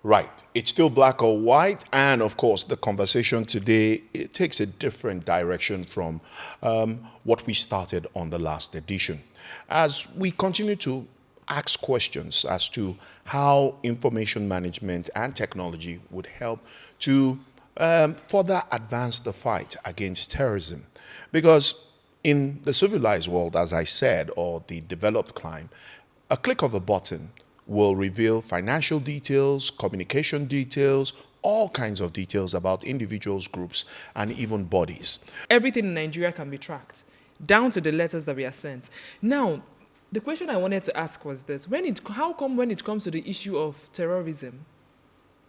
Right. It's still black or white. And of course, the conversation today, it takes a different direction from what we started on the last edition. As we continue to ask questions as to how information management and technology would help to further advance the fight against terrorism. Because in the civilized world, as I said, or the developed climate, a click of a button will reveal financial details, communication details, all kinds of details about individuals, groups, and even bodies. Everything in Nigeria can be tracked, down to the letters that we are sent. Now, the question I wanted to ask was this: how come when it comes to the issue of terrorism,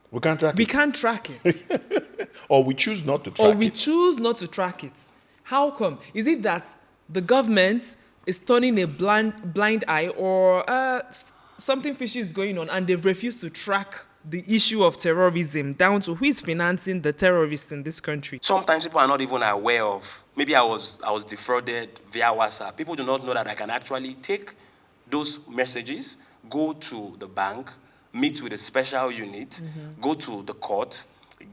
We can't track we it. can't track it, Or we choose not to or track we it. choose not to track it? How come? Is it that the government is turning a blind eye, or something fishy is going on, and they've refused to track the issue of terrorism down to who is financing the terrorists in this country? Sometimes people are not even aware of, maybe I was defrauded via WhatsApp. People do not know that I can actually take those messages, go to the bank, meet with a special unit, go to the court,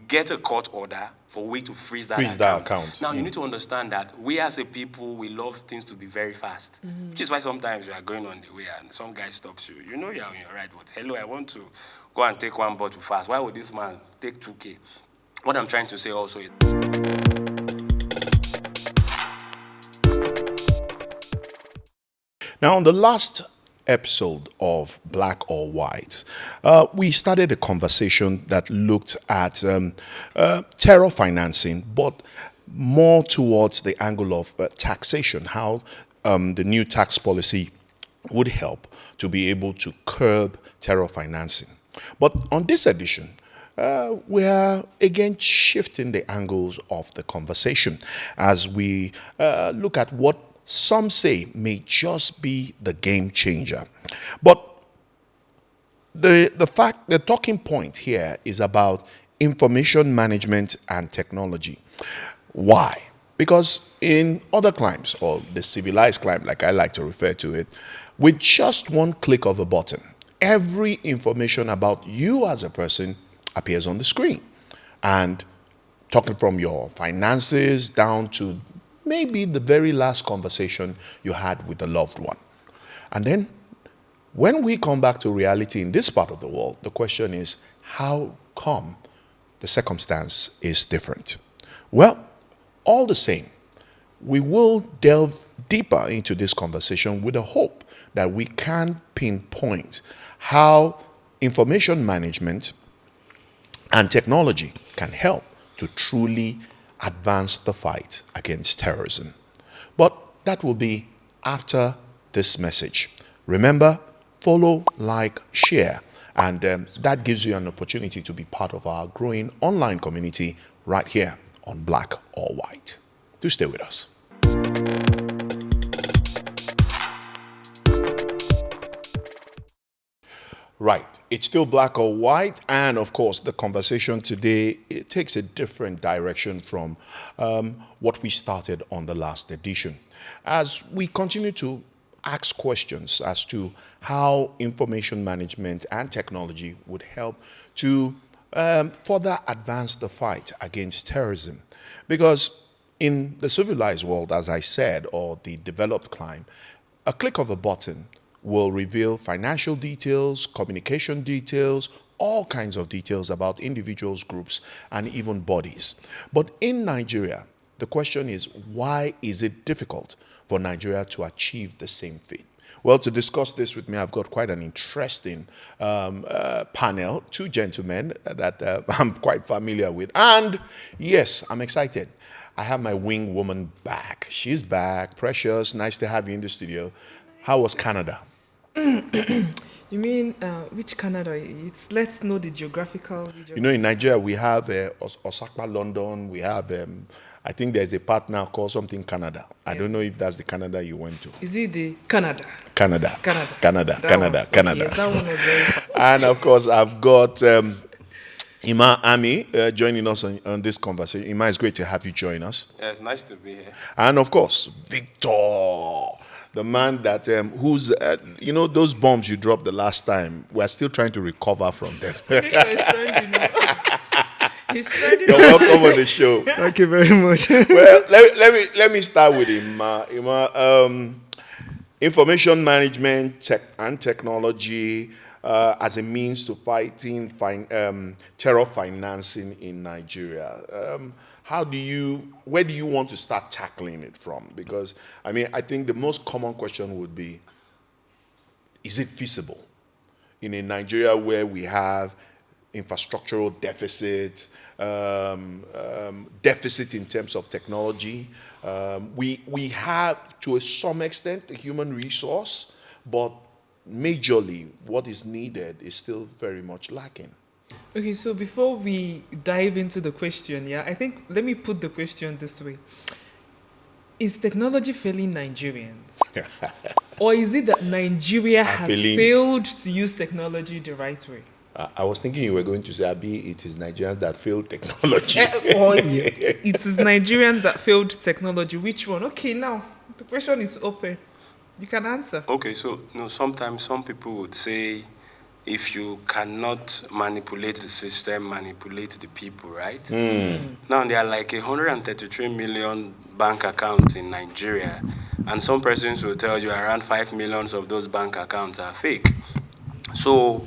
get a court order for way to freeze that account. Now, you need to understand that we as a people, we love things to be very fast, which is why sometimes you are going on the way and some guy stops you. You know you're on your right, but hello, I want to go and take one bottle fast. Why would this man take 2K? What I'm trying to say also is... Now, on the last episode of Black or White, we started a conversation that looked at terror financing, but more towards the angle of taxation, how the new tax policy would help to be able to curb terror financing. But on this edition, we are again shifting the angles of the conversation as we look at what some say may just be the game changer. But the talking point here is about information management and technology. Why? Because in other climes, or the civilized climate, like I like to refer to it, with just one click of a button, every information about you as a person appears on the screen. And talking from your finances down to maybe the very last conversation you had with a loved one. And then when we come back to reality in this part of the world, the question is, how come the circumstance is different? Well, all the same, we will delve deeper into this conversation with the hope that we can pinpoint how information management and technology can help to truly advance the fight against terrorism. But that will be after this message. Remember, follow, like, share, and that gives you an opportunity to be part of our growing online community right here on Black or White. Do stay with us. Right. It's still black or white. And of course, the conversation today, it takes a different direction from what we started on the last edition. As we continue to ask questions as to how information management and technology would help to further advance the fight against terrorism. Because in the civilized world, as I said, or the developed climate, a click of a button will reveal financial details, communication details, all kinds of details about individuals, groups, and even bodies. But in Nigeria, the question is, why is it difficult for Nigeria to achieve the same feat? Well, to discuss this with me, I've got quite an interesting panel, two gentlemen that I'm quite familiar with. And yes, I'm excited. I have my wing woman back. She's back. Precious, nice to have you in the studio. How was Canada? You mean which Canada? Let's know the geographical region. You know, in Nigeria, we have Osaka, London. We have, I think there's a partner called something Canada. I don't know if that's the Canada you went to. Is it the Canada? Canada. Canada. Canada. That Canada. one. Canada. Yes, that one was very fun. And of course, I've got Ima Ami joining us on this conversation. Ima, it's great to have you join us. Yeah, it's nice to be here. And of course, Victor. the man that who's those bombs you dropped the last time. We're still trying to recover from them. He's trending. He's trending. You're welcome on the show. Thank you very much. Well, let me start with Ima. Information management and technology as a means to fighting terror financing in Nigeria. Where do you want to start tackling it from? Because, I think the most common question would be, is it feasible? In a Nigeria where we have infrastructural deficit, deficit in terms of technology, we have, to some extent, a human resource, but majorly what is needed is still very much lacking. Okay, so before we dive into the question, I think let me put the question this way. Is technology failing Nigerians? Or is it that Nigeria has failed to use technology the right way? I was thinking you were going to say, Abi, it is Nigerians that failed technology. Or it is Nigerians that failed technology. Which one? Okay, now, the question is open. You can answer. Okay, so sometimes some people would say, if you cannot manipulate the system, manipulate the people, right? Now, there are like 133 million bank accounts in Nigeria, and some persons will tell you around 5 million of those bank accounts are fake. So,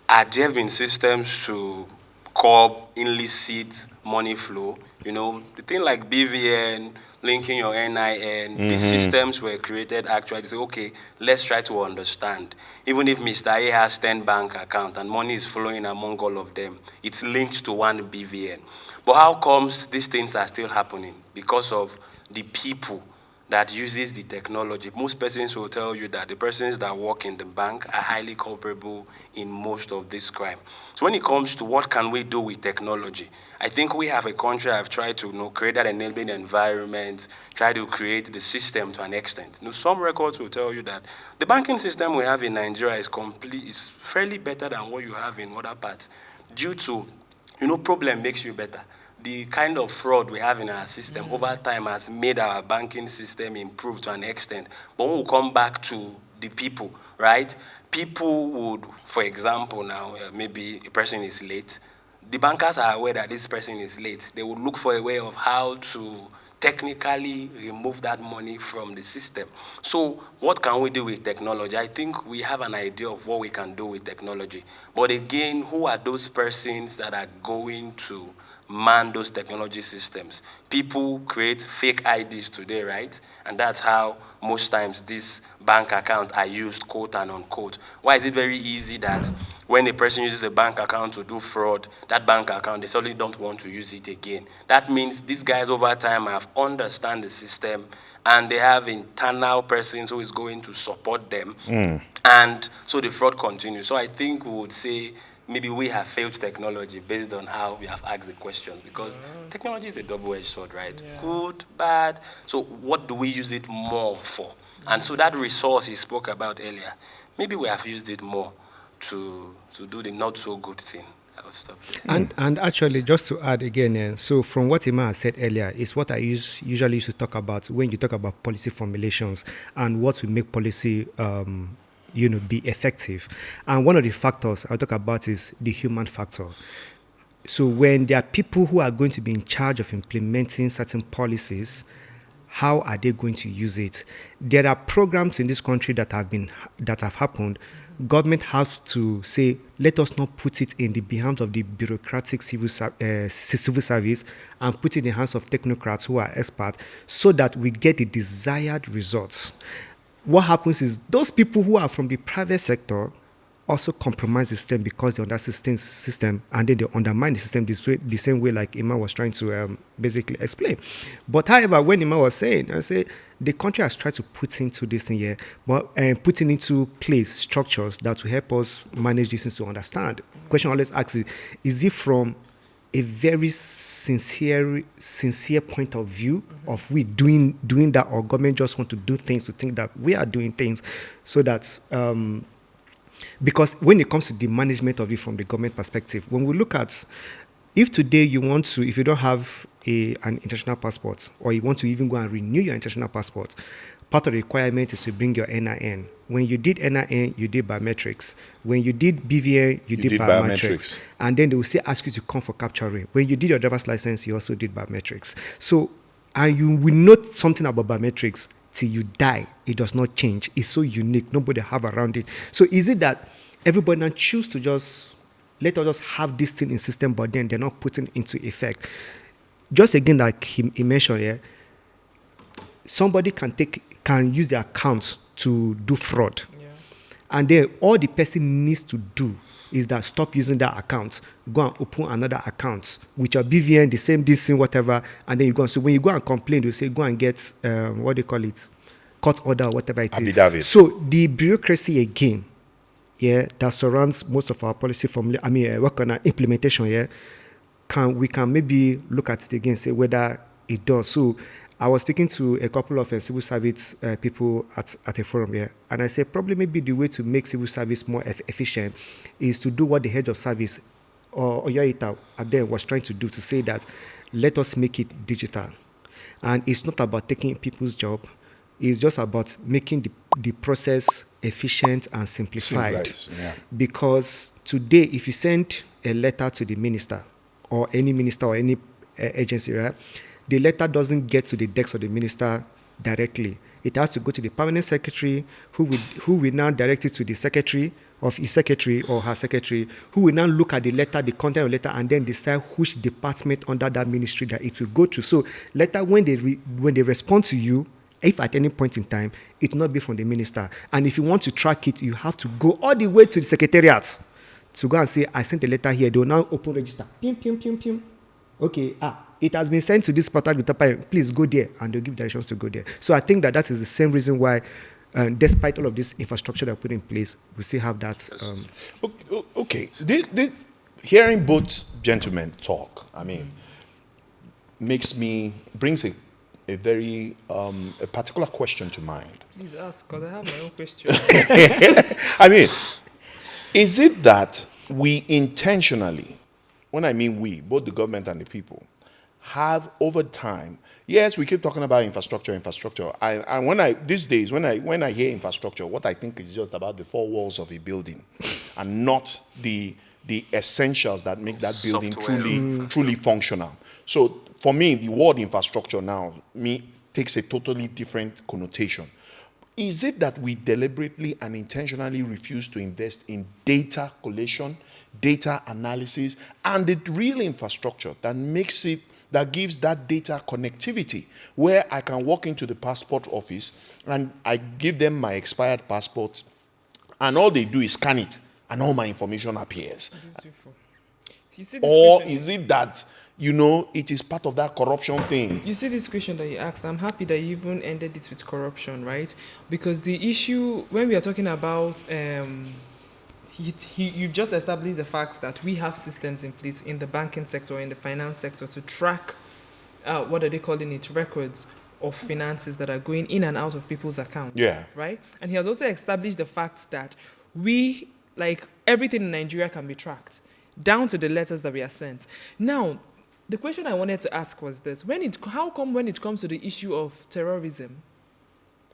are there been systems to curb illicit money flow? The thing like BVN, linking your NIN, these systems were created actually to say, okay, let's try to understand. Even if Mr. A has 10 bank accounts and money is flowing among all of them, it's linked to one BVN. But how comes these things are still happening? Because of the people that uses the technology. Most persons will tell you that the persons that work in the bank are highly culpable in most of this crime. So when it comes to what can we do with technology, I think we have a country have tried to create that enabling environment, try to create the system to an extent. Some records will tell you that the banking system we have in Nigeria is fairly better than what you have in other parts due to, problem makes you better. The kind of fraud we have in our system over time has made our banking system improve to an extent. But when we come back to the people, right? People would, for example, now, maybe a person is late. The bankers are aware that this person is late. They would look for a way of how to technically remove that money from the system. So what can we do with technology? I think we have an idea of what we can do with technology. But again, who are those persons that are going to man those technology systems? People create fake IDs today, right? And that's how most times these bank accounts are used, quote and unquote. Why is it very easy that when a person uses a bank account to do fraud, that bank account, they suddenly don't want to use it again? That means these guys over time have understand the system and they have internal persons who is going to support them. And so the fraud continues. So I think we would say maybe we have failed technology based on how we have asked the questions, because technology is a double-edged sword, right? Good, bad. So what do we use it more for? And so that resource he spoke about earlier, maybe we have used it more to do the not so good thing. I will stop there. And actually, just to add again, so from what Ima has said earlier, is what I usually used to talk about when you talk about policy formulations and what will make policy be effective. And one of the factors I'll talk about is the human factor. So when there are people who are going to be in charge of implementing certain policies, how are they going to use it? There are programs in this country that have happened. Government has to say, let us not put it in the hands of the bureaucratic civil service and put it in the hands of technocrats who are experts, so that we get the desired results. What happens is those people who are from the private sector also compromise the system because they understand the system, and then they undermine the system the same way like Ima was trying to basically explain. But however, when Ima was saying, I say the country has tried to put into this thing here, but putting into place structures that will help us manage these things to understand. The question I always ask is it from a very sincere point of view of we doing that, or government just want to do things to think that we are doing things, so that because when it comes to the management of it from the government perspective, when we look at, if today if you don't have an international passport, or you want to even go and renew your international passport, part of the requirement is to bring your NIN. When you did NIN, you did biometrics. When you did BVN, you did biometrics. And then they will still ask you to come for capturing. When you did your driver's license, you also did biometrics. So, and you will note something about biometrics till you die. It does not change. It's so unique. Nobody have around it. So is it that everybody now choose to just let us just have this thing in system, but then they're not putting it into effect? Just again, like he mentioned here, somebody can use their account to do fraud. Yeah. And then all the person needs to do is that stop using that account, go and open another account with your BVN, the same, this thing, whatever, and then you go. So when you go and complain, they say go and get what they call it, court order or whatever it is. Affidavit. So the bureaucracy again, yeah, that surrounds most of our policy formula. I mean, work on our implementation. Yeah, we can maybe look at it again, say whether it does. So I was speaking to a couple of civil service people at a forum here, and I said probably maybe the way to make civil service more efficient is to do what the head of service or Oyoita there was trying to do, to say that let us make it digital. And it's not about taking people's job. It's just about making the process efficient and simplified. Yeah. Because today, if you send a letter to the minister or any agency, right, the letter doesn't get to the desk of the minister directly. It has to go to the permanent secretary, who will now direct it to the secretary of his secretary or her secretary, who will now look at the letter, the content of the letter, and then decide which department under that ministry that it will go to. So later, when they respond to you, if at any point in time, it will not be from the minister. And if you want to track it, you have to go all the way to the secretariat to go and say, I sent a letter here. They will now open register. Pim, pim, pim, pim. Okay, it has been sent to this portal, please go there, and they'll give directions to go there. So I think that is the same reason why, despite all of this infrastructure that put in place, we still have that. Okay, hearing both gentlemen talk, I mean, brings a very a particular question to mind. Please ask, because I have my own question. I mean, is it that we intentionally, when I mean we, both the government and the people, have over time, yes, we keep talking about infrastructure. And these days, when I hear infrastructure, what I think is just about the four walls of a building, and not the essentials that make that building truly functional. So for me, the word infrastructure now takes a totally different connotation. Is it that we deliberately and intentionally refuse to invest in data collation, data analysis, and the real infrastructure that gives that data connectivity, where I can walk into the passport office and I give them my expired passport, and all they do is scan it, and all my information appears? Beautiful. You see this Or question? is it that, it is part of that corruption thing? You see this question that you asked, I'm happy that you even ended it with corruption, right? Because the issue, when we are talking about, you just established the fact that we have systems in place in the banking sector, in the finance sector, to track, what are they calling it, records of finances that are going in and out of people's accounts. Yeah. Right? And he has also established the fact that everything in Nigeria can be tracked, down to the letters that we are sent. Now, the question I wanted to ask was this: how come when it comes to the issue of terrorism,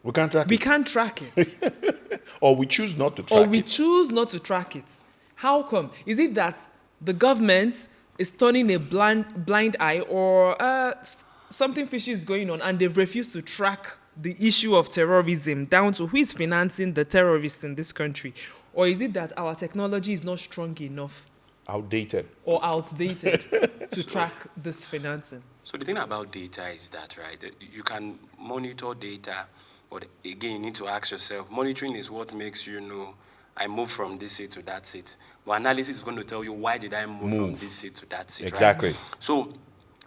We can't track we it. can't track it, Or we choose not to track or we it. choose not to track it? How come? Is it that the government is turning a blind eye, or something fishy is going on, and they've refused to track the issue of terrorism down to who is financing the terrorists in this country? Or is it that our technology is not strong enough Outdated. or outdated to track this financing? So the thing about data is that, right, that you can monitor data, but again, you need to ask yourself, monitoring is what makes you know, I moved from this seat to that seat. But analysis is going to tell you, why did I move from this seat to that seat, Exactly. right? So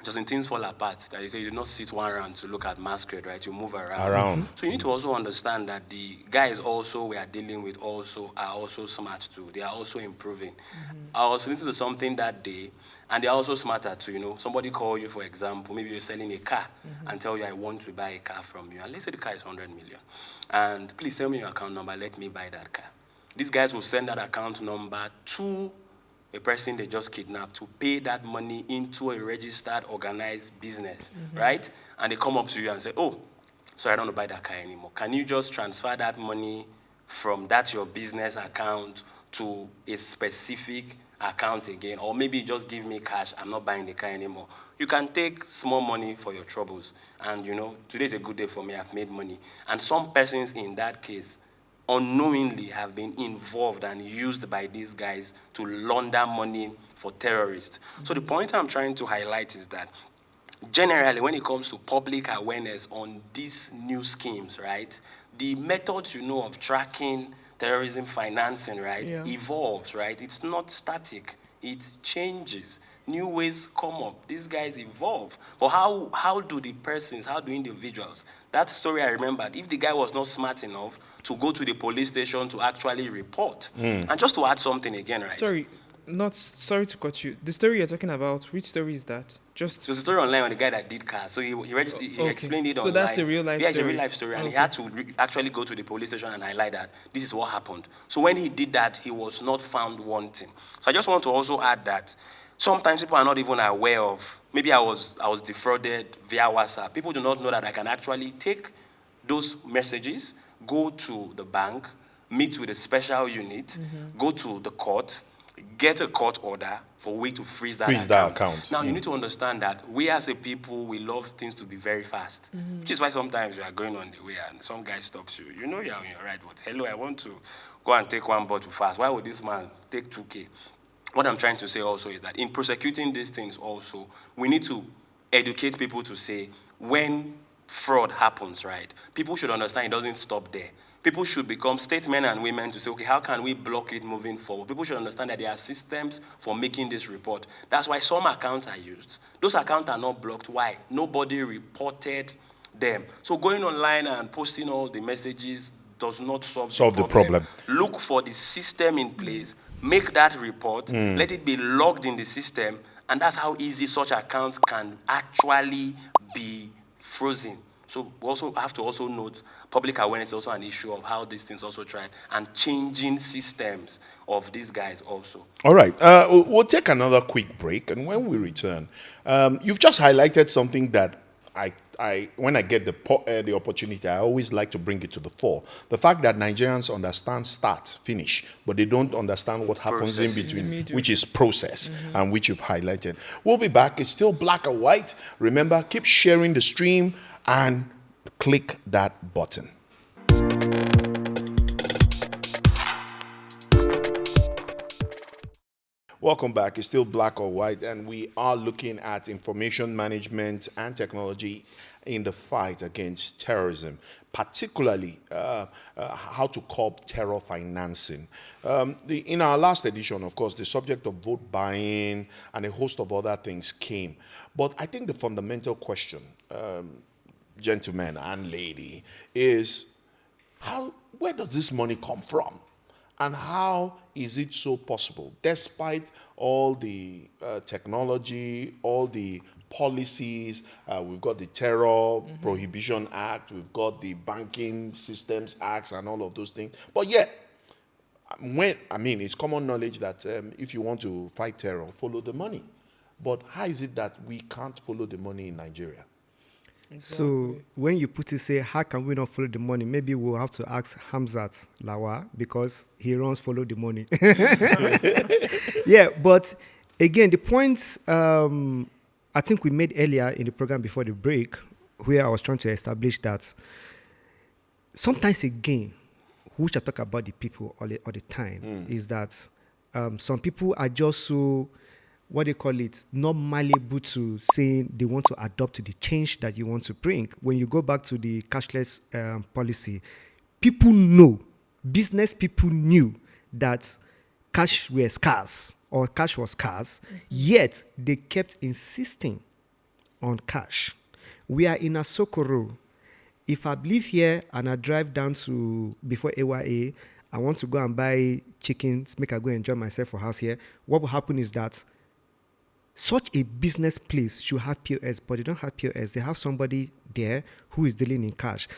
just when things fall apart, that you say you do not sit one round to look at masquerade, right? You move around. So you need to also understand that the guys also we are dealing with are also smart too. They are also improving. I was listening to something that day, and they're also smarter too. Somebody call you, for example, maybe you're selling a car and tell you, I want to buy a car from you. And let's say the car is 100 million. And please send me your account number, let me buy that car. These guys will send that account number to a person they just kidnapped to pay that money into a registered, organized business, right? And they come up to you and say, oh, sorry, I don't want to buy that car anymore. Can you just transfer that money from that your business account to a specific account again? Or maybe just give me cash, I'm not buying the car anymore. You can take small money for your troubles. And today's a good day for me, I've made money. And some persons in that case unknowingly have been involved and used by these guys to launder money for terrorists. So the point I'm trying to highlight is that generally, when it comes to public awareness on these new schemes, right, the methods of tracking terrorism financing, right, Yeah. evolves, right? It's not static. It changes. New ways come up. These guys evolve. But how do individuals? That story I remembered, if the guy was not smart enough to go to the police station to actually report. And just to add something again, right? Sorry to cut you. The story you're talking about, which story is that? Just So the story online on the guy that did cars. So he registered, he Okay. explained it So online. that's a real life Yeah, it's a story. real life story, and he Okay. had to actually go to the police station and highlight that this is what happened. So when he did that, he was not found wanting. So I just want to also add that sometimes people are not even aware of. Maybe I was defrauded via WhatsApp. People do not know that I can actually take those messages, go to the bank, meet with a special unit, go to the court, get a court order for we to freeze that account. Now, you need to understand that we as a people, we love things to be very fast, which is why sometimes you are going on the way and some guy stops you. You know you're on your right, but hello, I want to go and take one bottle fast. Why would this man take 2K? What I'm trying to say also is that in prosecuting these things also, we need to educate people to say when fraud happens, right? People should understand it doesn't stop there. People should become statesmen and women to say, okay, how can we block it moving forward? People should understand that there are systems for making this report. That's why some accounts are used. Those accounts are not blocked. Why? Nobody reported them. So going online and posting all the messages does not solve the problem. Look for the system in place, make that report, let it be logged in the system, and that's how easy such accounts can actually be frozen. So we also have to also note public awareness is also an issue of how these things also try and changing systems of these guys also. All right. We'll take another quick break, and when we return, you've just highlighted something that when I get the opportunity, I always like to bring it to the fore. The fact that Nigerians understand start, finish, but they don't understand what happens in between, which is process, and which you've highlighted. We'll be back. It's still black and white. Remember, keep sharing the stream and click that button. Welcome back. It's still black or white, and we are looking at information management and technology in the fight against terrorism, particularly how to curb terror financing. In our last edition, of course, the subject of vote buying and a host of other things came. But I think the fundamental question, gentlemen and lady, is where does this money come from? And how is it so possible, despite all the technology, all the policies, we've got the Terror Prohibition Act, we've got the Banking Systems Acts and all of those things. But yet, it's common knowledge that if you want to fight terror, follow the money. But how is it that we can't follow the money in Nigeria? Exactly. So when you put it, say, how can we not follow the money? Maybe we'll have to ask Hamzat Lawa because he runs follow the money. Yeah, but again, the point I think we made earlier in the program before the break, where I was trying to establish that sometimes again, which I talk about the people all the time, is that some people are just so, what they call it, not malleable to saying they want to adopt the change that you want to bring. When you go back to the cashless policy, people know, business people knew that cash was scarce, yet they kept insisting on cash. We are in a Sokoro. If I live here and I drive down to, before AYA, I want to go and buy chickens, make I go enjoy myself for house here, what will happen is that such a business place should have POS, but they don't have POS. They have somebody there who is dealing in cash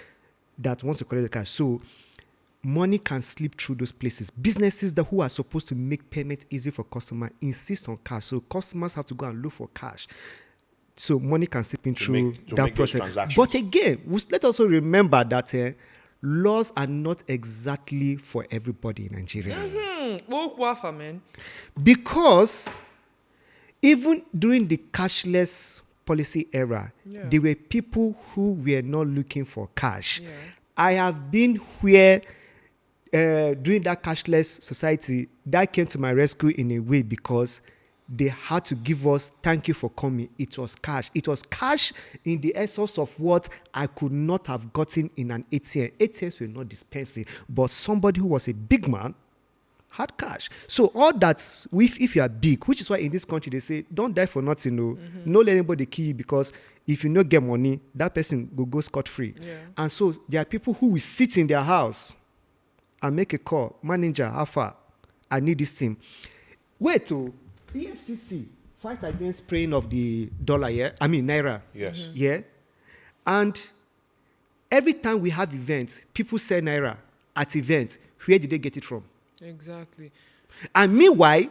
that wants to collect the cash. So money can slip through those places. Businesses who are supposed to make payment easy for customers insist on cash. So customers have to go and look for cash. So money can slip in through make that those process. transactions. But again, let's also remember that laws are not exactly for everybody in Nigeria. Wafa, man. Because even during the cashless policy era, Yeah. there were people who were not looking for cash. Yeah. I have been where during that cashless society, that came to my rescue in a way because they had to give us thank you for coming. It was cash. It was cash in the essence of what I could not have gotten in an ATM. ATMs were not dispensing, but somebody who was a big man had cash. So all that, if you are big, which is why in this country they say, don't die for nothing, no. No let anybody kill you, because if you no get money, that person will go scot-free. Yeah. And so there are people who will sit in their house and make a call. Manager, how far? I need this thing. Wait, EFCC fights against spraying of the dollar, yeah? I mean, naira. Yes. Yeah? And every time we have events, people sell naira at events. Where did they get it from? Exactly. And meanwhile,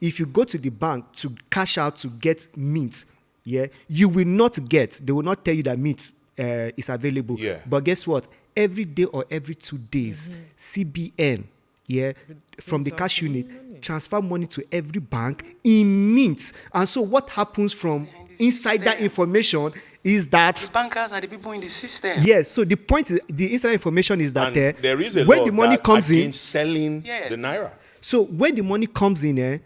if you go to the bank to cash out to get mint, yeah, you will not get. They will not tell you that mint is available. Yeah. But guess what? Every day or every 2 days, CBN, yeah, from the cash unit, transfer money to every bank in mint. And so what happens from inside that information is that The bankers are the people in the system. yes. So the point is, the inside information is that And there is a when law the money that comes in, against selling Yes. the naira. so when the money comes in,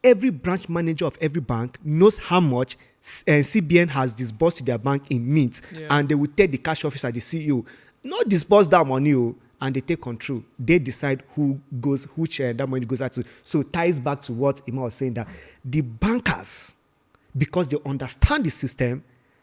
every branch manager of every bank knows how much CBN has disbursed to their bank in mint, Yeah. and they will tell the cash officer, the CEO, not disburse that money, and they take control. They decide which that money goes out to. So it ties back to what Ima was saying, that the bankers, because they understand the system,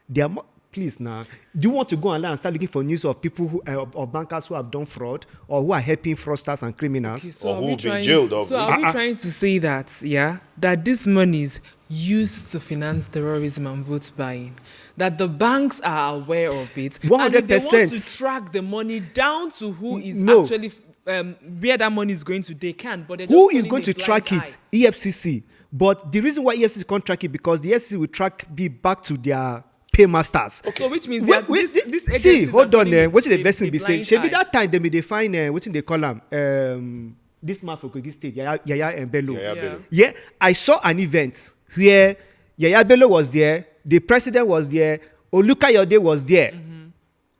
they are more. Please now, do you want to go online and start looking for news of people who of bankers who have done fraud or who are helping fraudsters and criminals? Okay, so Or are who we will be trying jailed, to, so are obviously. we trying to say that, yeah, that this money is used to finance terrorism and vote buying? That the banks are aware of it, and if they want 100%. to track the money down to who is No. actually where that money is going to, they can. But they're just Who is turning going a to blind track eye. it? EFCC. But the reason why EFCC can't track it, because the EFCC will track back to their paymasters. So which means Wait, this see, agencies hold are on turning there. What a- the person a be saying? blind Should be eye. that time they may define what they call them. This man for Kogi State, Yaya and Bello. Yaya Yeah. Bello. Yeah, I saw an event where Yaya Bello was there, the president was there, Olukayode was there.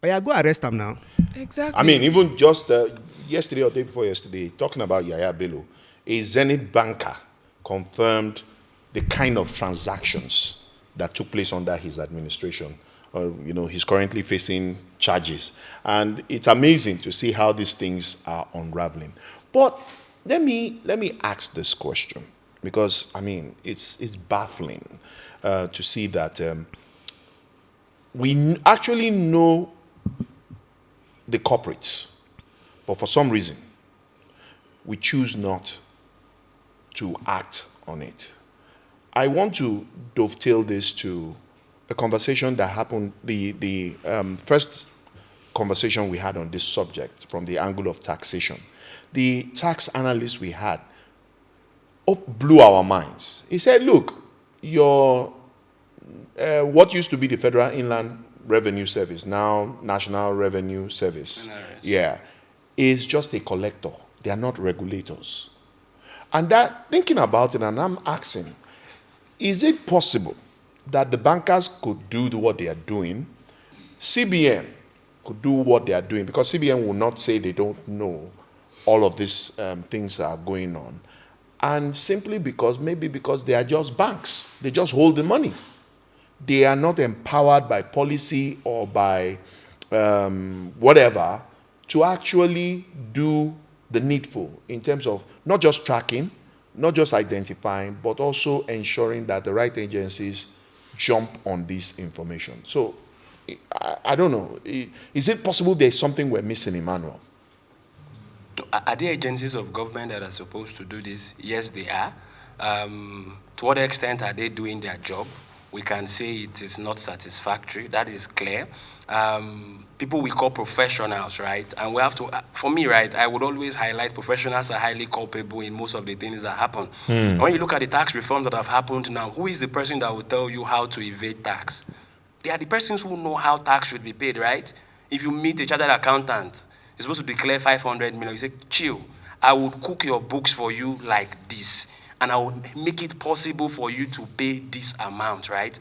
Oh yeah, go arrest him now. Exactly. I mean, even just yesterday or day before yesterday, talking about Yaya Bello, a Zenith banker confirmed the kind of transactions that took place under his administration. He's currently facing charges. And it's amazing to see how these things are unraveling. But let me ask this question, because, I mean, it's baffling to see that we actually know the culprits, but for some reason, we choose not to act on it. I want to dovetail this to a conversation that happened, the first conversation we had on this subject from the angle of taxation. The tax analyst we had blew our minds. He said, look, your what used to be the Federal Inland Revenue Service, now National Revenue Service, NRS. is just a collector. They are not regulators. And that, thinking about it, and I'm asking, is it possible that the bankers could do what they are doing, CBN could do what they are doing, because CBN will not say they don't know all of these things that are going on, and simply because they are just banks, they just hold the money. They are not empowered by policy or by whatever to actually do the needful in terms of not just tracking, not just identifying, but also ensuring that the right agencies jump on this information. So, I don't know. Is it possible there's something we're missing, Emmanuel? Are there agencies of government that are supposed to do this? Yes, they are. To what extent are they doing their job? we can say it is not satisfactory. That is clear. People we call professionals, right? And we have to, for me, right, I would always highlight professionals are highly culpable in most of the things that happen. And when you look at the tax reforms that have happened now, who is the person that will tell you how to evade tax? They are the persons who know how tax should be paid, right? If you meet a chartered accountant, you're supposed to declare 500 million. You say, chill, I would cook your books for you like this, and I would make it possible for you to pay this amount, right?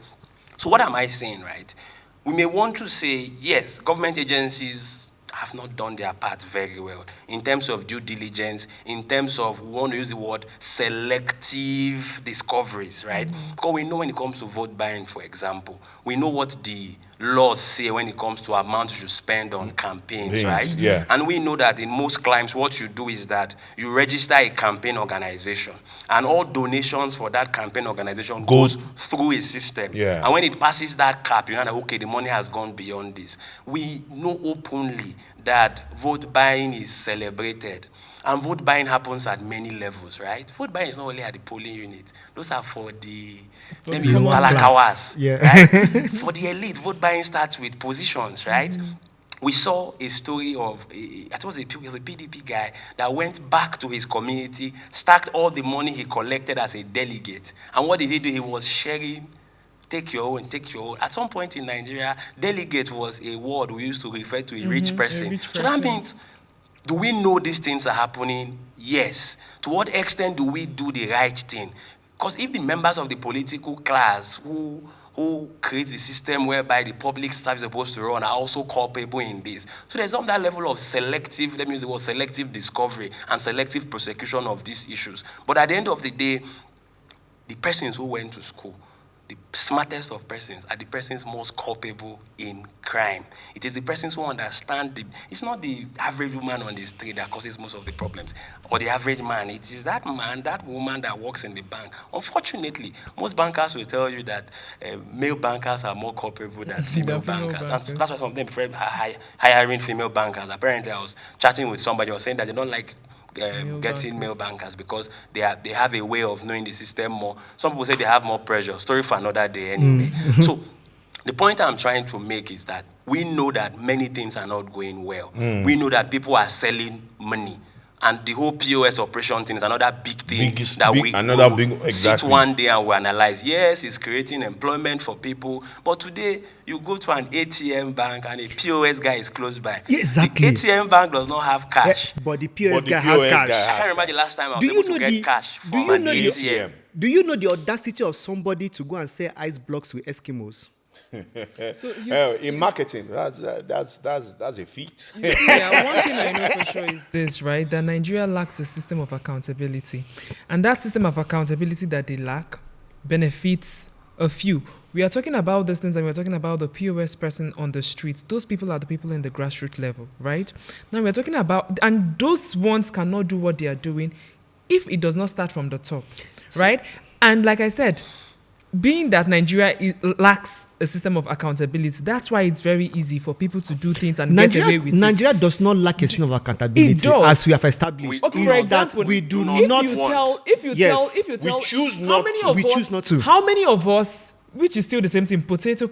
So what am I saying, right? We may want to say, yes, government agencies have not done their part very well in terms of due diligence, in terms of, we want to use the word, selective discoveries, right? Because we know when it comes to vote buying, for example, we know what the laws say when it comes to amount you should spend on campaigns, right? Yeah. And we know that in most climes, what you do is that you register a campaign organization, and all donations for that campaign organization goes through a system. Yeah. And when it passes that cap, you know that, okay, the money has gone beyond this. We know openly that vote buying is celebrated. And vote buying happens at many levels, right? Vote buying is not only at the polling unit. Those are for the, let me use common talakawas, Yeah. right? For the elite, vote buying starts with positions, right? We saw a story of, I thought it was a PDP guy that went back to his community, stacked all the money he collected as a delegate. And what did he do? He was sharing, take your own, take your own. At some point in Nigeria, delegate was a word we used to refer to a rich person. rich So that person. means, do we know these things are happening? Yes. To what extent do we do the right thing? Because if the members of the political class who create the system whereby the public service is supposed to run are also culpable in this. So there's some that level of selective, let me use the word selective discovery and selective prosecution of these issues. But at the end of the day, the persons who went to school, the smartest of persons are the persons most culpable in crime. It is the persons who understand it's not the average woman on the street that causes most of the problems, or the average man. It is that man, that woman that works in the bank. Unfortunately, most bankers will tell you that male bankers are more culpable than female female bankers. bankers. And that's why some of them prefer hiring female bankers. Apparently, I was chatting with somebody who was saying that they don't like getting male bankers because they have a way of knowing the system more. Some people say they have more pressure. Story for another day anyway. So the point I'm trying to make is that we know that many things are not going well. We know that people are selling money. And the whole POS operation thing is another big thing Another big, sit exactly. one day and we analyze. Yes, it's creating employment for people, but today you go to an ATM bank and a POS guy is close by. Yeah, exactly. The ATM bank does not have cash. But the POS the guy has POS cash. guy I has can't remember the last time I was Do you able to know get the- cash do from you an know the- ATM. Do you know the audacity of somebody to go and sell ice blocks with Eskimos? So you In marketing, that's a feat. yeah, one thing I know for sure is this, right? That Nigeria lacks a system of accountability. And that system of accountability that they lack benefits a few. We are talking about these things and we're talking about the POS person on the streets. Those people are the people in the grassroots level, right? Now we're talking about, and those ones cannot do what they are doing if it does not start from the top, right? And like I said, being that Nigeria lacks a system of accountability, that's why it's very easy for people to do things and get away with it. Nigeria does not lack a system of accountability, It does. as we have established. We Okay, do for not- example, we do not not. if you tell, choose how not many to. of We us, choose not to. How many of us, which is still the same thing, potato,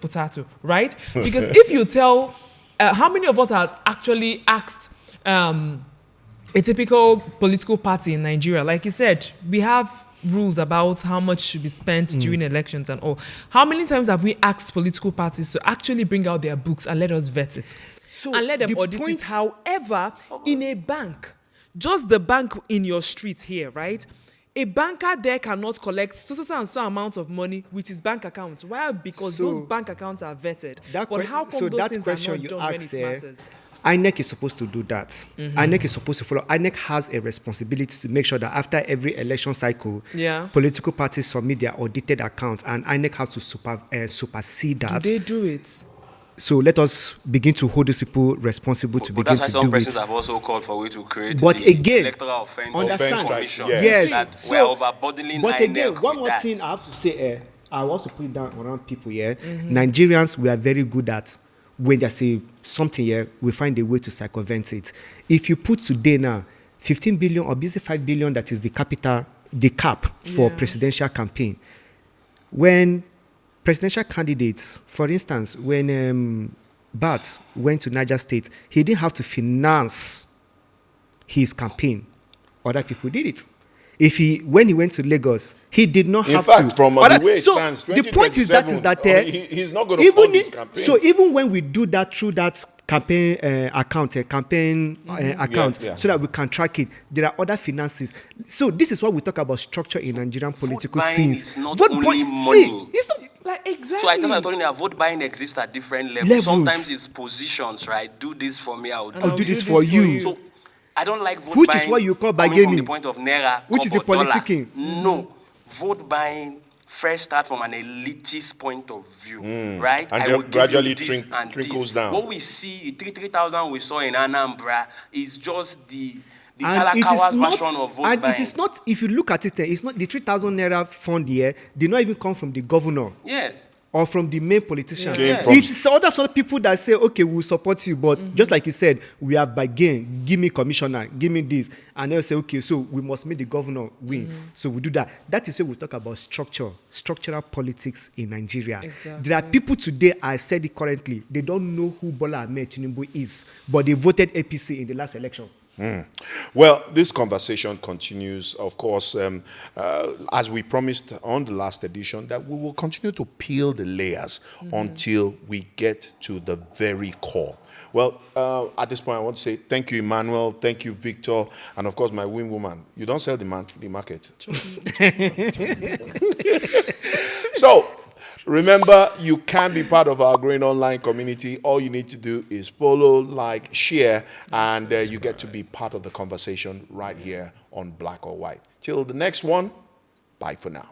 right? Because if you tell, how many of us have actually asked a typical political party in Nigeria? Like you said, we have rules about how much should be spent during elections and all. How many times have we asked political parties to actually bring out their books and let us vet it? So And let them the audit point- it. However, in a bank, just the bank in your street here, right? A banker there cannot collect so amount of money with his bank accounts. Why? Because So those bank accounts are vetted. That But que- how come so those that things question are not you done when asked, it matters? INEC is supposed to do that. INEC is supposed to follow. INEC has a responsibility to make sure that after every election cycle, Yeah. political parties submit their audited accounts, and INEC has to supersede Do that. they do it? So let us begin to hold these people responsible to But begin that's why to some do persons it. have also called for we to create But the again, electoral offense understand, commission. yes. That So- we are overburdening But INEC again, one with more that. thing I have to say, I want to put it down around people here. Nigerians, we are very good at when they say something here, we find a way to circumvent it. If you put today now 15 billion or busy 5 billion, that is the cap for Yeah. presidential campaign. When presidential candidates, for instance, when Bart went to Niger State, he didn't have to finance his campaign. Other people did it. When he went to Lagos, he did not have to. In fact, from the way it stands, the point is that he's not going to fund his campaign. So even when we do that through that campaign account, account, so that we can track it, there are other finances. So this is why we talk about structure in Nigerian political scenes. Is not only money. It's not. Like, exactly. So I thought I told you that vote buying exists at different levels. Sometimes it's positions, right? Do this for me, I'll do this for you. So I don't like vote Which buying. is what you call coming bargaining. from the point of naira, Which is the politicking. No, vote buying first start from an elitist point of view, right? And I then will give gradually you this and trickles this. down. What we see, 3,000 we saw in Anambra is just the And it is Kalakawa's not, version of vote and buying. it is not. If you look at it, it's not the 3,000 naira fund here. Did not even come from the governor. Yes. Or from the main politician. Yeah. It's other sort of people that say, okay, we'll support you, but just like you said, we have bargain, give me commissioner, give me this. And they'll say, okay, so we must make the governor win. So we do that. That is where we talk about structural politics in Nigeria. Exactly. There are people today, I said it currently, they don't know who Bola Ahmed Tinubu is, but they voted APC in the last election. Well, this conversation continues, of course, as we promised on the last edition, that we will continue to peel the layers until we get to the very core. Well, at this point, I want to say thank you, Emmanuel. Thank you, Victor. And, of course, my wing woman. You don't sell the market. So, remember, you can be part of our growing online community. All you need to do is follow, like, share, and you get to be part of the conversation right here on Black or White. Till the next one, bye for now.